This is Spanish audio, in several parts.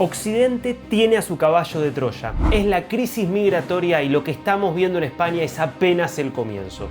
Occidente tiene a su caballo de Troya. Es la crisis migratoria y lo que estamos viendo en España es apenas el comienzo.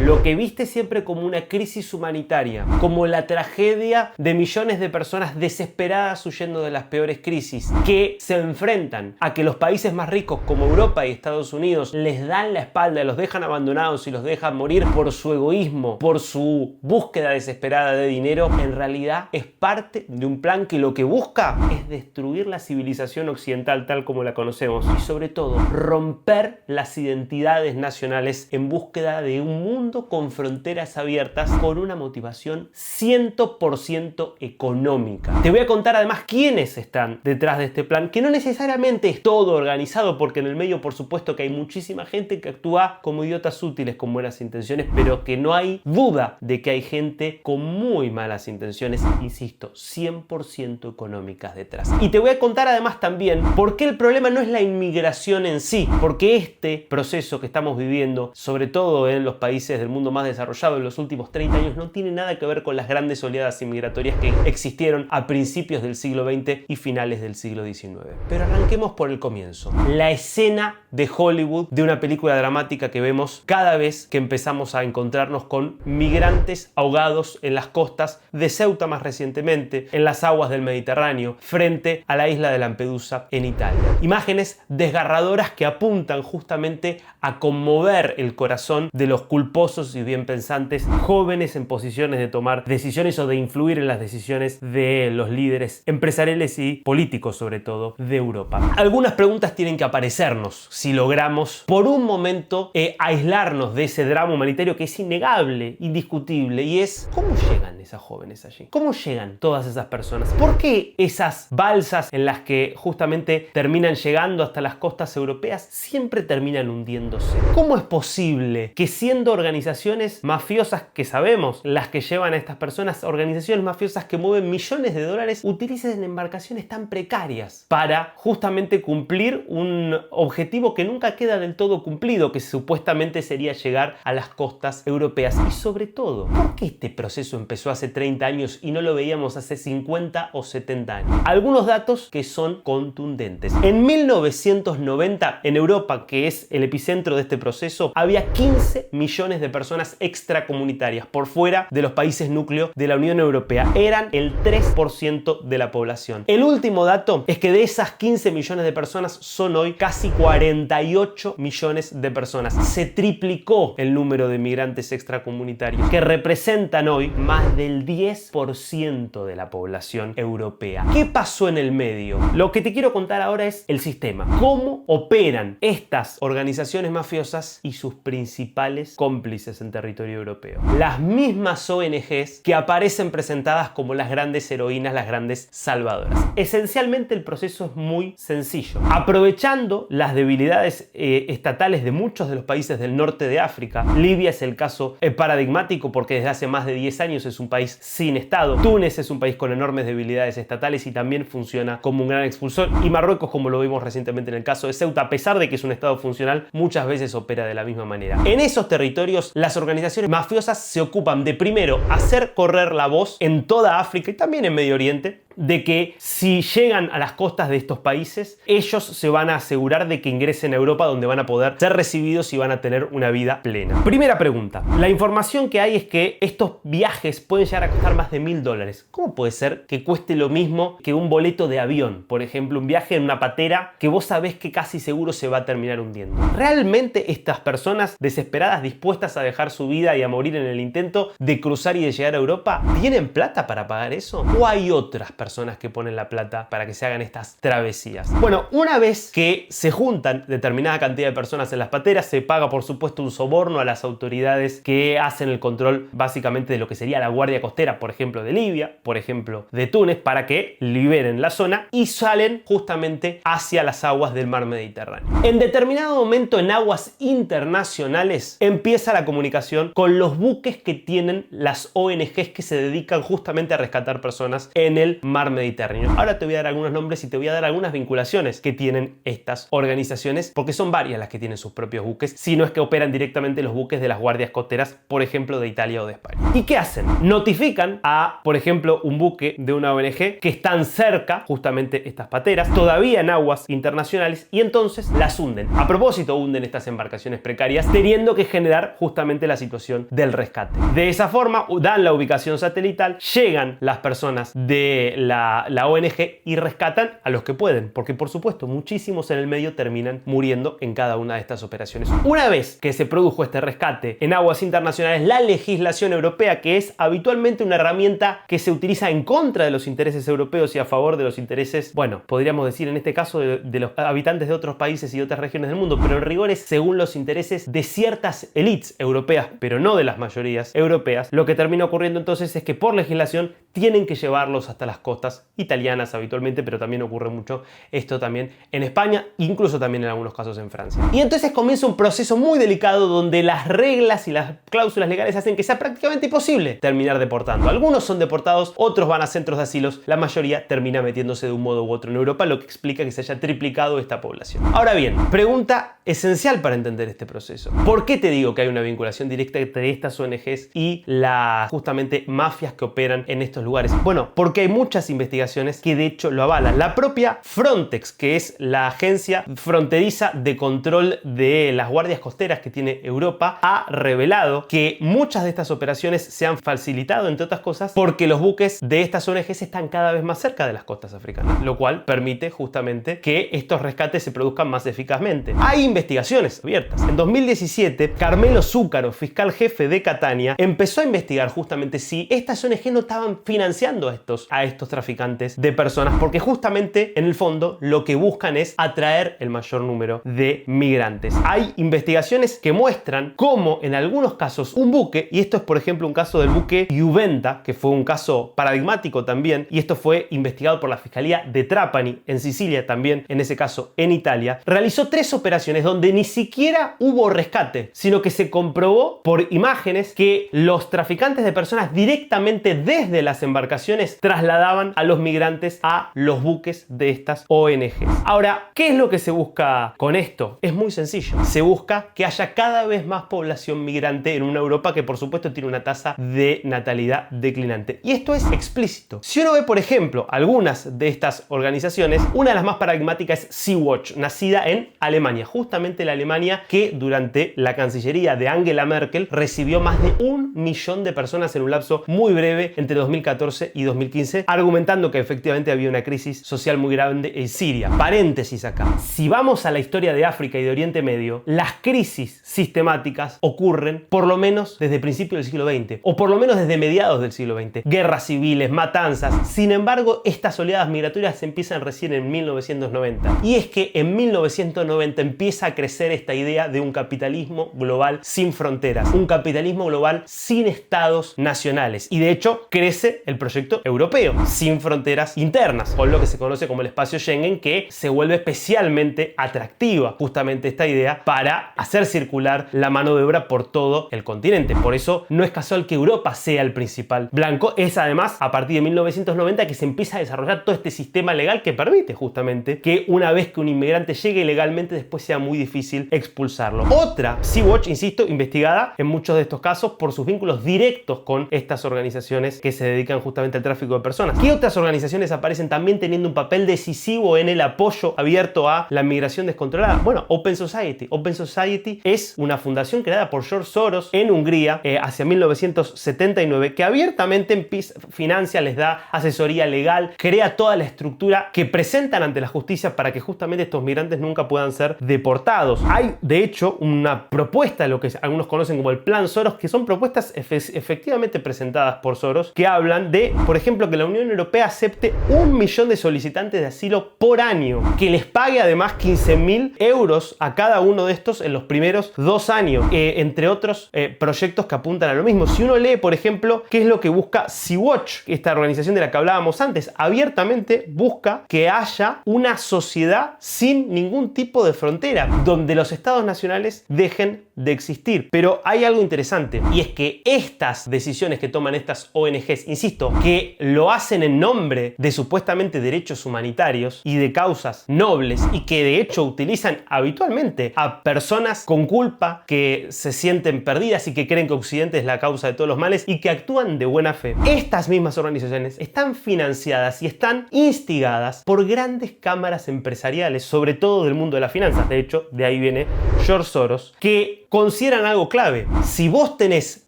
Lo que viste siempre como una crisis humanitaria, como la tragedia de millones de personas desesperadas huyendo de las peores crisis, que se enfrentan a que los países más ricos como Europa y Estados Unidos les dan la espalda, los dejan abandonados y los dejan morir por su egoísmo, por su búsqueda desesperada de dinero, en realidad es parte de un plan que lo que busca es destruir la civilización occidental tal como la conocemos y sobre todo romper las identidades nacionales en búsqueda de un mundo con fronteras abiertas con una motivación 100% económica. Te voy a contar además quiénes están detrás de este plan, que no necesariamente es todo organizado, porque en el medio por supuesto que hay muchísima gente que actúa como idiotas útiles con buenas intenciones, pero que no hay duda de que hay gente con muy malas intenciones, insisto, 100% económicas detrás. Y te voy a contar además también por qué el problema no es la inmigración en sí, porque este proceso que estamos viviendo, sobre todo en los países del mundo más desarrollado en los últimos 30 años, no tiene nada que ver con las grandes oleadas inmigratorias que existieron a principios del siglo XX y finales del siglo XIX. Pero arranquemos por el comienzo. La escena de Hollywood de una película dramática que vemos cada vez que empezamos a encontrarnos con migrantes ahogados en las costas de Ceuta más recientemente, en las aguas del Mediterráneo, frente a la isla de Lampedusa en Italia. Imágenes desgarradoras que apuntan justamente a conmover el corazón de los culposos y bien pensantes jóvenes en posiciones de tomar decisiones o de influir en las decisiones de los líderes empresariales y políticos, sobre todo de Europa. Algunas preguntas tienen que aparecernos si logramos por un momento aislarnos de ese drama humanitario que es innegable, indiscutible, y es ¿cómo llegan esas jóvenes allí? ¿Cómo llegan todas esas personas? ¿Por qué esas balsas en las que justamente terminan llegando hasta las costas europeas siempre terminan hundiéndose? ¿Cómo es posible que siendo organizaciones mafiosas que sabemos, las que llevan a estas personas, organizaciones mafiosas que mueven millones de dólares, utilicen embarcaciones tan precarias para justamente cumplir un objetivo que nunca queda del todo cumplido, que supuestamente sería llegar a las costas europeas? Y sobre todo, ¿por qué este proceso empezó hace 30 años y no lo veíamos hace 50 o 70 años? Algunos datos que son contundentes. En 1990, en Europa, que es el epicentro de este proceso, había 15 millones de personas extracomunitarias por fuera de los países núcleo de la Unión Europea. Eran el 3% de la población. El último dato es que de esas 15 millones de personas son hoy casi 48 millones de personas. Se triplicó el número de migrantes extracomunitarios, que representan hoy más del 10% de la población europea. ¿Qué pasó en el medio? Lo que te quiero contar ahora es el sistema. ¿Cómo operan estas organizaciones mafiosas y sus principales cómplices en territorio europeo? Las mismas ONGs que aparecen presentadas como las grandes heroínas, las grandes salvadoras. Esencialmente el proceso es muy sencillo. Aprovechando las debilidades estatales de muchos de los países del norte de África, Libia es el caso paradigmático porque desde hace más de 10 años es un país sin Estado. Túnez es un país con enormes debilidades estatales y también funciona como un gran expulsor. Y Marruecos, como lo vimos recientemente en el caso de Ceuta, a pesar de que es un Estado funcional, muchas veces opera de la misma manera. En esos territorios, las organizaciones mafiosas se ocupan de primero hacer correr la voz en toda África y también en Medio Oriente de que si llegan a las costas de estos países, ellos se van a asegurar de que ingresen a Europa, donde van a poder ser recibidos y van a tener una vida plena. Primera pregunta. La información que hay es que estos viajes pueden llegar a costar más de $1000. ¿Cómo puede ser que cueste lo mismo que un boleto de avión? Por ejemplo, un viaje en una patera que vos sabés que casi seguro se va a terminar hundiendo. ¿Realmente estas personas desesperadas, dispuestas a dejar su vida y a morir en el intento de cruzar y de llegar a Europa, tienen plata para pagar eso? ¿O hay otras personas que ponen la plata para que se hagan estas travesías? Bueno, una vez que se juntan determinada cantidad de personas en las pateras, se paga por supuesto un soborno a las autoridades que hacen el control básicamente de lo que sería la guardia costera, por ejemplo de Libia, por ejemplo de Túnez, para que liberen la zona y salen justamente hacia las aguas del mar Mediterráneo. En determinado momento, en aguas internacionales, empieza la comunicación con los buques que tienen las ONGs que se dedican justamente a rescatar personas en el mar mar Mediterráneo. Ahora te voy a dar algunos nombres y te voy a dar algunas vinculaciones que tienen estas organizaciones, porque son varias las que tienen sus propios buques, si no es que operan directamente los buques de las guardias costeras, por ejemplo, de Italia o de España. ¿Y qué hacen? Notifican a, por ejemplo, un buque de una ONG que están cerca, justamente estas pateras, todavía en aguas internacionales, y entonces las hunden. A propósito, hunden estas embarcaciones precarias, teniendo que generar justamente la situación del rescate. De esa forma, dan la ubicación satelital, llegan las personas de la ONG y rescatan a los que pueden, porque por supuesto, muchísimos en el medio terminan muriendo en cada una de estas operaciones. Una vez que se produjo este rescate en aguas internacionales, la legislación europea, que es habitualmente una herramienta que se utiliza en contra de los intereses europeos y a favor de los intereses, bueno, podríamos decir en este caso de los habitantes de otros países y otras regiones del mundo, pero en rigor es según los intereses de ciertas élites europeas, pero no de las mayorías europeas. Lo que termina ocurriendo entonces es que por legislación tienen que llevarlos hasta las costas italianas habitualmente, pero también ocurre mucho esto también en España, incluso también en algunos casos en Francia. Y entonces comienza un proceso muy delicado donde las reglas y las cláusulas legales hacen que sea prácticamente imposible terminar deportando. Algunos son deportados, otros van a centros de asilos, la mayoría termina metiéndose de un modo u otro en Europa, lo que explica que se haya triplicado esta población. Ahora bien, pregunta esencial para entender este proceso. ¿Por qué te digo que hay una vinculación directa entre estas ONGs y las justamente mafias que operan en estos lugares? Bueno, porque hay muchas investigaciones que de hecho lo avalan. La propia Frontex, que es la agencia fronteriza de control de las guardias costeras que tiene Europa, ha revelado que muchas de estas operaciones se han facilitado, entre otras cosas, porque los buques de estas ONGs están cada vez más cerca de las costas africanas, lo cual permite justamente que estos rescates se produzcan más eficazmente. Hay investigaciones abiertas. En 2017, Carmelo Zúcaro, fiscal jefe de Catania, empezó a investigar justamente si estas ONG no estaban financiando a estos traficantes de personas, porque justamente en el fondo lo que buscan es atraer el mayor número de migrantes. Hay investigaciones que muestran cómo en algunos casos un buque, y esto es por ejemplo un caso del buque Juventa, que fue un caso paradigmático también, y esto fue investigado por la Fiscalía de Trapani en Sicilia, también en ese caso en Italia, realizó 3 operaciones donde ni siquiera hubo rescate, sino que se comprobó por imágenes que los traficantes de personas directamente desde las embarcaciones trasladaban a los migrantes a los buques de estas ONGs. Ahora, ¿qué es lo que se busca con esto? Es muy sencillo. Se busca que haya cada vez más población migrante en una Europa que por supuesto tiene una tasa de natalidad declinante. Y esto es explícito. Si uno ve, por ejemplo, algunas de estas organizaciones, una de las más paradigmáticas es Sea-Watch, nacida en Alemania, justamente la Alemania que durante la cancillería de Angela Merkel recibió más de 1 millón de personas en un lapso muy breve entre 2014 y 2015, argumentando que efectivamente había una crisis social muy grande en Siria. Paréntesis acá. Si vamos a la historia de África y de Oriente Medio, las crisis sistemáticas ocurren por lo menos desde principios del siglo XX, o por lo menos desde mediados del siglo XX. Guerras civiles, matanzas. Sin embargo, estas oleadas migratorias empiezan recién en 1990. Y es que en 1990 empieza a crecer esta idea de un capitalismo global sin fronteras, un capitalismo global sin estados nacionales. Y de hecho, crece el proyecto europeo, sin fronteras internas, con lo que se conoce como el espacio Schengen, que se vuelve especialmente atractiva justamente esta idea para hacer circular la mano de obra por todo el continente. Por eso no es casual que Europa sea el principal blanco. Es además a partir de 1990 que se empieza a desarrollar todo este sistema legal que permite justamente que una vez que un inmigrante llegue legalmente después sea muy difícil expulsarlo. Otra, Sea-Watch, insisto, investigada en muchos de estos casos por sus vínculos directos con estas organizaciones que se dedican justamente al tráfico de personas. ¿Qué otras organizaciones aparecen también teniendo un papel decisivo en el apoyo abierto a la migración descontrolada? Bueno, Open Society. Open Society es una fundación creada por George Soros en Hungría hacia 1979 que abiertamente financia, les da asesoría legal, crea toda la estructura que presentan ante la justicia para que justamente estos migrantes nunca puedan ser deportados. Hay de hecho una propuesta, lo que algunos conocen como el Plan Soros, que son propuestas efectivamente presentadas por Soros, que hablan de, por ejemplo, que la Unión Europea acepte 1 millón de solicitantes de asilo por año, que les pague además 15.000 euros a cada uno de estos en los primeros 2 años, entre otros proyectos que apuntan a lo mismo. Si uno lee, por ejemplo, qué es lo que busca Sea-Watch, esta organización de la que hablábamos antes, abiertamente busca que haya una sociedad sin ningún tipo de frontera, donde los estados nacionales dejen de existir. Pero hay algo interesante, y es que estas decisiones que toman estas ONGs, insisto, que lo hacen hacen en nombre de supuestamente derechos humanitarios y de causas nobles y que de hecho utilizan habitualmente a personas con culpa que se sienten perdidas y que creen que Occidente es la causa de todos los males y que actúan de buena fe. Estas mismas organizaciones están financiadas y están instigadas por grandes cámaras empresariales, sobre todo del mundo de las finanzas. De hecho, de ahí viene George Soros, que consideran algo clave. Si vos tenés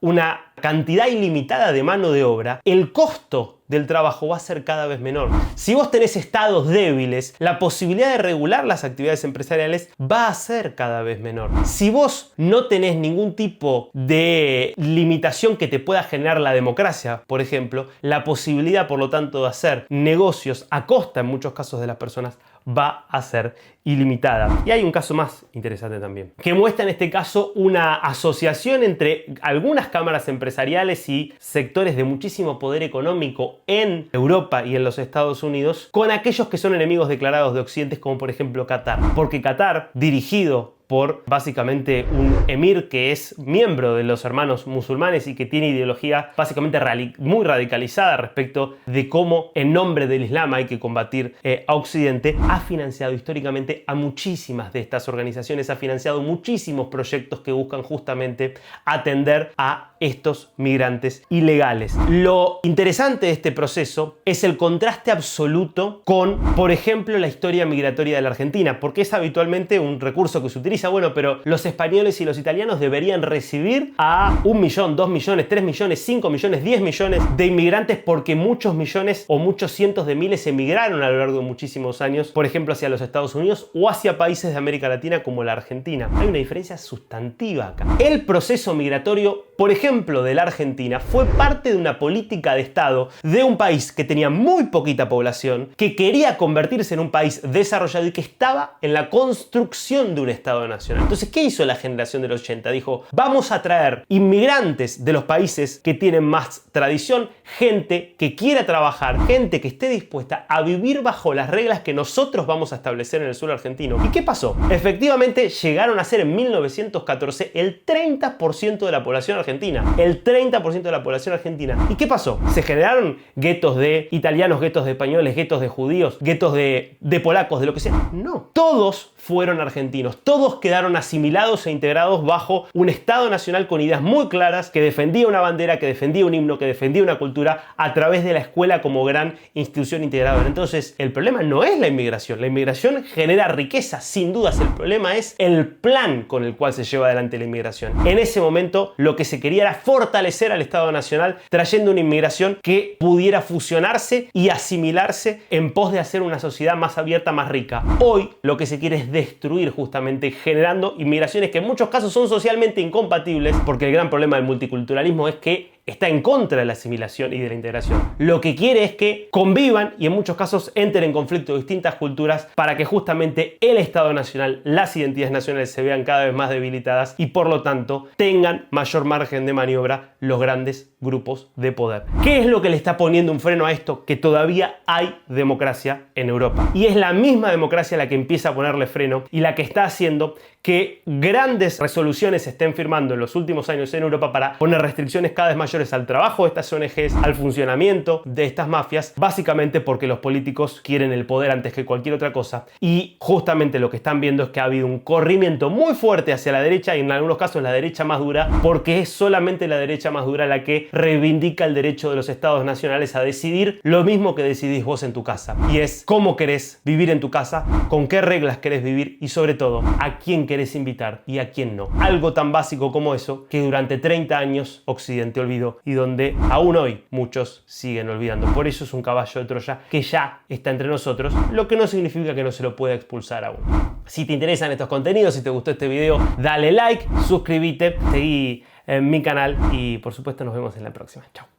una cantidad ilimitada de mano de obra, el costo del trabajo va a ser cada vez menor. Si vos tenés estados débiles, la posibilidad de regular las actividades empresariales va a ser cada vez menor. Si vos no tenés ningún tipo de limitación que te pueda generar la democracia, por ejemplo, la posibilidad, por lo tanto, de hacer negocios a costa, en muchos casos, de las personas, va a ser ilimitada. Y hay un caso más interesante también, que muestra en este caso una asociación entre algunas cámaras empresariales y sectores de muchísimo poder económico en Europa y en los Estados Unidos con aquellos que son enemigos declarados de Occidente, como por ejemplo Qatar. Porque Qatar, dirigido por básicamente un emir que es miembro de los hermanos musulmanes y que tiene ideología básicamente muy radicalizada respecto de cómo en nombre del Islam hay que combatir a Occidente, ha financiado históricamente a muchísimas de estas organizaciones, ha financiado muchísimos proyectos que buscan justamente atender a estos migrantes ilegales. Lo interesante de este proceso es el contraste absoluto con, por ejemplo, la historia migratoria de la Argentina, porque es habitualmente un recurso que se utiliza. Bueno, pero los españoles y los italianos deberían recibir a 1 millón, 2 millones, 3 millones, 5 millones, 10 millones de inmigrantes porque muchos millones o muchos cientos de miles emigraron a lo largo de muchísimos años, por ejemplo, hacia los Estados Unidos o hacia países de América Latina como la Argentina. Hay una diferencia sustantiva acá. El proceso migratorio, por ejemplo, de la Argentina fue parte de una política de Estado de un país que tenía muy poquita población, que quería convertirse en un país desarrollado y que estaba en la construcción de un Estado nacional. Entonces, ¿qué hizo la generación del 80? Dijo, vamos a traer inmigrantes de los países que tienen más tradición, gente que quiera trabajar, gente que esté dispuesta a vivir bajo las reglas que nosotros vamos a establecer en el suelo argentino. ¿Y qué pasó? Efectivamente, llegaron a ser en 1914 el 30% de la población argentina. El 30% de la población argentina. ¿Y qué pasó? Se generaron guetos de italianos, guetos de españoles, guetos de judíos, guetos de polacos, de lo que sea. No. Todos fueron argentinos. Todos quedaron asimilados e integrados bajo un Estado nacional con ideas muy claras, que defendía una bandera, que defendía un himno, que defendía una cultura a través de la escuela como gran institución integradora. Entonces, el problema no es la inmigración. La inmigración genera riqueza, sin dudas. El problema es el plan con el cual se lleva adelante la inmigración. En ese momento, lo que se quería era fortalecer al Estado nacional, trayendo una inmigración que pudiera fusionarse y asimilarse en pos de hacer una sociedad más abierta, más rica. Hoy, lo que se quiere es destruir justamente, generando inmigraciones que en muchos casos son socialmente incompatibles, porque el gran problema del multiculturalismo es que está en contra de la asimilación y de la integración. Lo que quiere es que convivan y en muchos casos entren en conflicto distintas culturas para que justamente el Estado nacional, las identidades nacionales se vean cada vez más debilitadas y por lo tanto tengan mayor margen de maniobra los grandes grupos de poder. ¿Qué es lo que le está poniendo un freno a esto? Que todavía hay democracia en Europa. Y es la misma democracia la que empieza a ponerle freno y la que está haciendo que grandes resoluciones se estén firmando en los últimos años en Europa para poner restricciones cada vez mayores al trabajo de estas ONGs, al funcionamiento de estas mafias, básicamente porque los políticos quieren el poder antes que cualquier otra cosa. Y justamente lo que están viendo es que ha habido un corrimiento muy fuerte hacia la derecha y en algunos casos la derecha más dura, porque es solamente la derecha más dura la que reivindica el derecho de los estados nacionales a decidir lo mismo que decidís vos en tu casa. Y es cómo querés vivir en tu casa, con qué reglas querés vivir y sobre todo a quién querés invitar y a quién no. Algo tan básico como eso que durante 30 años Occidente olvidó y donde aún hoy muchos siguen olvidando. Por eso es un caballo de Troya que ya está entre nosotros, lo que no significa que no se lo pueda expulsar aún. Si te interesan estos contenidos, si te gustó este video, dale like, suscríbete, seguí en mi canal y por supuesto nos vemos en la próxima. Chao.